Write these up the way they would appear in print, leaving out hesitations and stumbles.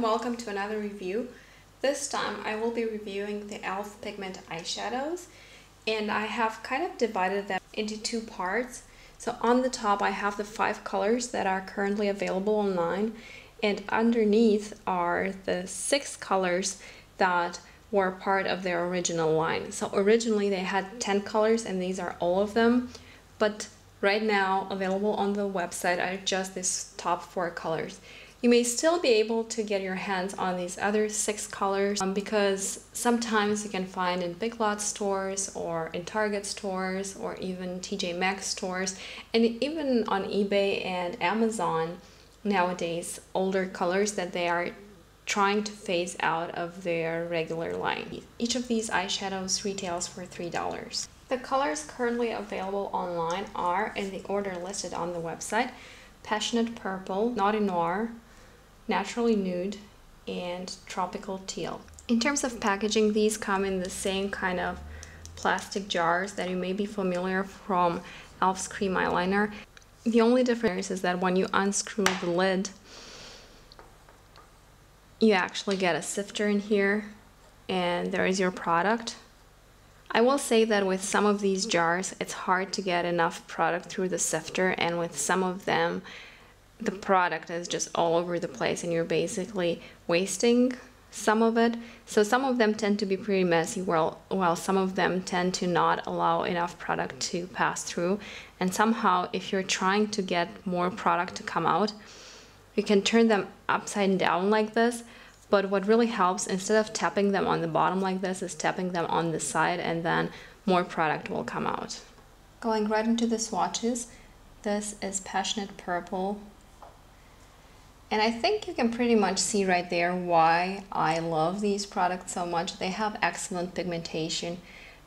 welcome to another review. This time I will be reviewing the ELF Pigment Eyeshadows, and I have kind of divided them into two parts. So on the top I have the 5 colors that are currently available online, and underneath are the 6 colors that were part of their original line. So originally they had 10 colors and these are all of them, but right now available on the website are just these top 4 colors. You may still be able to get your hands on these other 6 colors because sometimes you can find in Big Lots stores or in Target stores or even TJ Maxx stores, and even on eBay and Amazon nowadays older colors that they are trying to phase out of their regular line. Each of these eyeshadows retails for $3. The colors currently available online are, in the order listed on the website, Passionate Purple, Naughty Noir, Naturally Nude, and Tropical Teal. In terms of packaging, these come in the same kind of plastic jars that you may be familiar from ELF's cream eyeliner. The only difference is that when you unscrew the lid, you actually get a sifter in here, and there is your product. I will say that with some of these jars, it's hard to get enough product through the sifter, and with some of them, the product is just all over the place and you're basically wasting some of it. So some of them tend to be pretty messy, while some of them tend to not allow enough product to pass through. And somehow, if you're trying to get more product to come out, you can turn them upside down like this. But what really helps, instead of tapping them on the bottom like this, is tapping them on the side, and then more product will come out. Going right into the swatches, this is Passionate Purple. And I think you can pretty much see right there why I love these products so much. They have excellent pigmentation.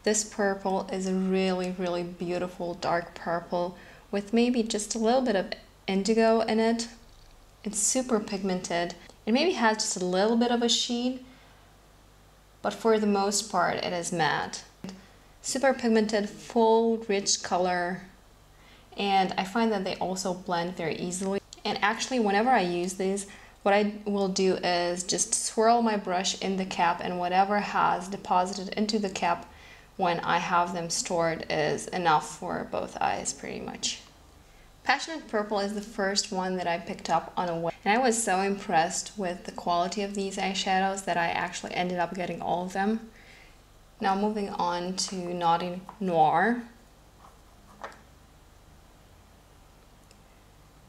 This purple is a really beautiful dark purple with maybe just a little bit of indigo in it. It's super pigmented. It maybe has just a little bit of a sheen, but for the most part it is matte. Super pigmented, full, rich color, and I find that they also blend very easily. And actually, whenever I use these, what I will do is just swirl my brush in the cap, and whatever has deposited into the cap when I have them stored is enough for both eyes pretty much. Passionate Purple is the first one that I picked up on a whim, and I was so impressed with the quality of these eyeshadows that I actually ended up getting all of them. Now moving on to Naughty Noir.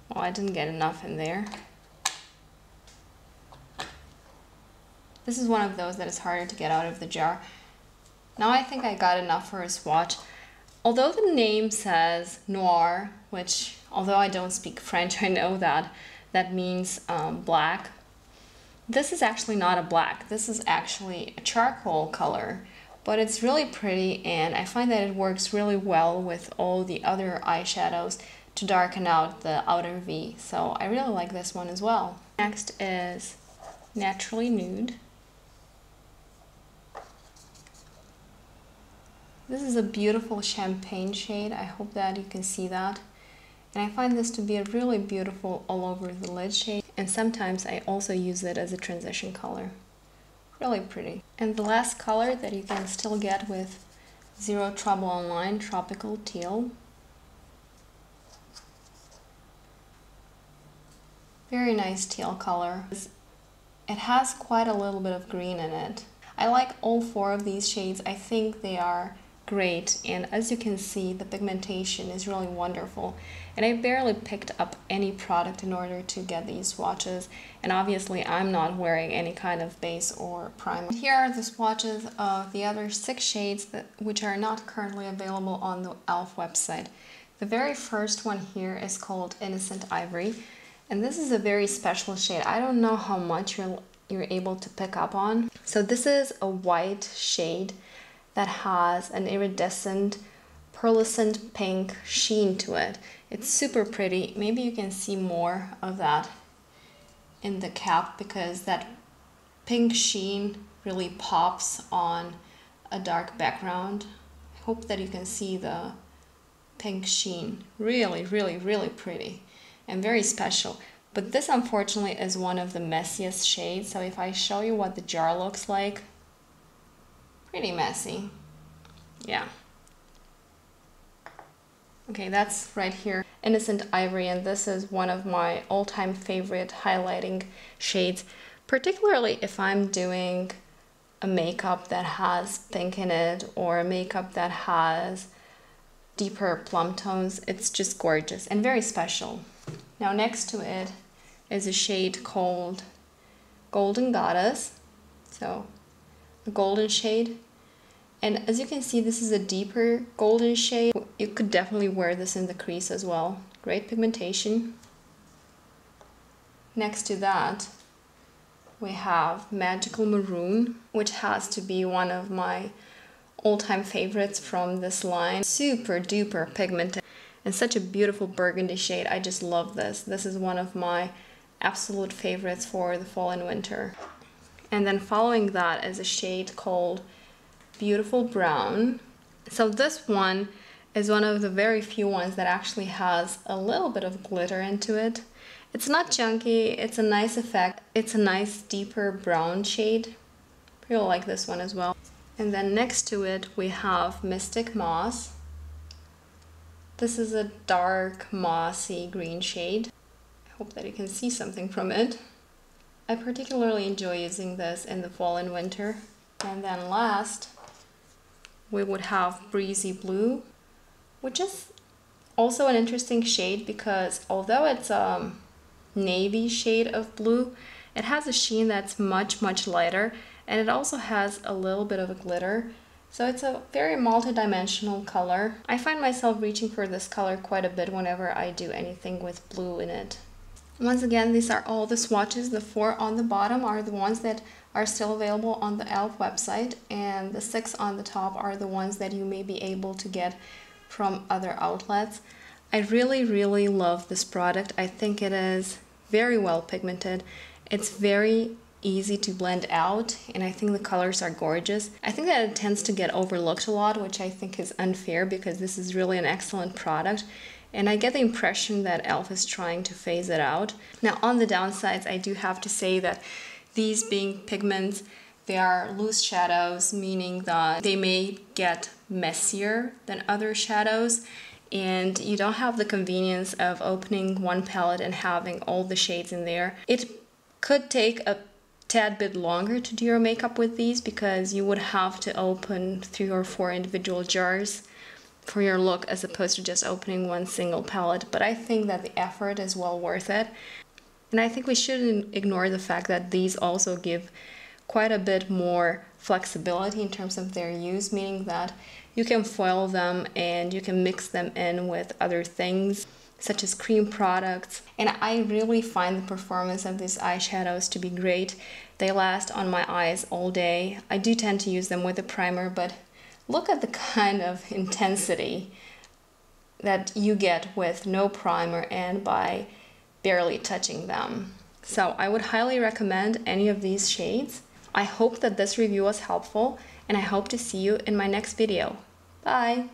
Well, I didn't get enough in there. This is one of those that is harder to get out of the jar. Now I think I got enough for a swatch. Although the name says noir, which, although I don't speak French, I know that that means black. This is actually not a black. This is actually a charcoal color, but it's really pretty, and I find that it works really well with all the other eyeshadows to darken out the outer V. So I really like this one as well. Next is Naturally Nude. This is a beautiful champagne shade. I hope that you can see that. And I find this to be a really beautiful all over the lid shade. And sometimes I also use it as a transition color. Really pretty. And the last color that you can still get with Zero Trouble online, Tropical Teal. Very nice teal color. It has quite a little bit of green in it. I like all 4 of these shades. I think they are great, and as you can see, the pigmentation is really wonderful. And I barely picked up any product in order to get these swatches, and obviously I'm not wearing any kind of base or primer. Here are the swatches of the other 6 shades which are not currently available on the ELF website. The very first one here is called Innocent Ivory. And this is a very special shade. I don't know how much you're able to pick up on. So this is a white shade that has an iridescent, pearlescent pink sheen to it. It's super pretty. Maybe you can see more of that in the cap because that pink sheen really pops on a dark background. I hope that you can see the pink sheen. Really pretty and very special. But this unfortunately is one of the messiest shades, so if I show you what the jar looks like, pretty messy. Yeah. Okay, that's right here, Innocent Ivory, and this is one of my all-time favorite highlighting shades, particularly if I'm doing a makeup that has pink in it or a makeup that has deeper plum tones. It's just gorgeous and very special. Now next to it is a shade called Golden Goddess, so a golden shade. And as you can see, this is a deeper golden shade. You could definitely wear this in the crease as well. Great pigmentation. Next to that, we have Magical Maroon, which has to be one of my all-time favorites from this line. Super duper pigmented and such a beautiful burgundy shade. I just love this. This is one of my absolute favorites for the fall and winter. And then following that is a shade called Beautiful Brown. So this one is one of the very few ones that actually has a little bit of glitter into it. It's not chunky, it's a nice effect. It's a nice deeper brown shade. Really like this one as well. And then next to it we have Mystic Moss. This is a dark mossy green shade. I hope that you can see something from it. I particularly enjoy using this in the fall and winter. And then last, we would have Breezy Blue, which is also an interesting shade because although it's a navy shade of blue, it has a sheen that's much lighter, and it also has a little bit of a glitter. So it's a very multi-dimensional color. I find myself reaching for this color quite a bit whenever I do anything with blue in it. Once again, these are all the swatches. The 4 on the bottom are the ones that are still available on the ELF website, and the 6 on the top are the ones that you may be able to get from other outlets. I really love this product. I think it is very well pigmented. It's very easy to blend out, and I think the colors are gorgeous. I think that it tends to get overlooked a lot, which I think is unfair because this is really an excellent product. And I get the impression that ELF is trying to phase it out. Now on the downsides, I do have to say that these being pigments, they are loose shadows, meaning that they may get messier than other shadows, and you don't have the convenience of opening one palette and having all the shades in there. It could take a tad bit longer to do your makeup with these because you would have to open 3 or 4 individual jars for your look as opposed to just opening one single palette, but I think that the effort is well worth it. And I think we shouldn't ignore the fact that these also give quite a bit more flexibility in terms of their use, meaning that you can foil them and you can mix them in with other things such as cream products. And I really find the performance of these eyeshadows to be great. They last on my eyes all day. I do tend to use them with a primer, but look at the kind of intensity that you get with no primer and by barely touching them. So I would highly recommend any of these shades. I hope that this review was helpful, and I hope to see you in my next video. Bye!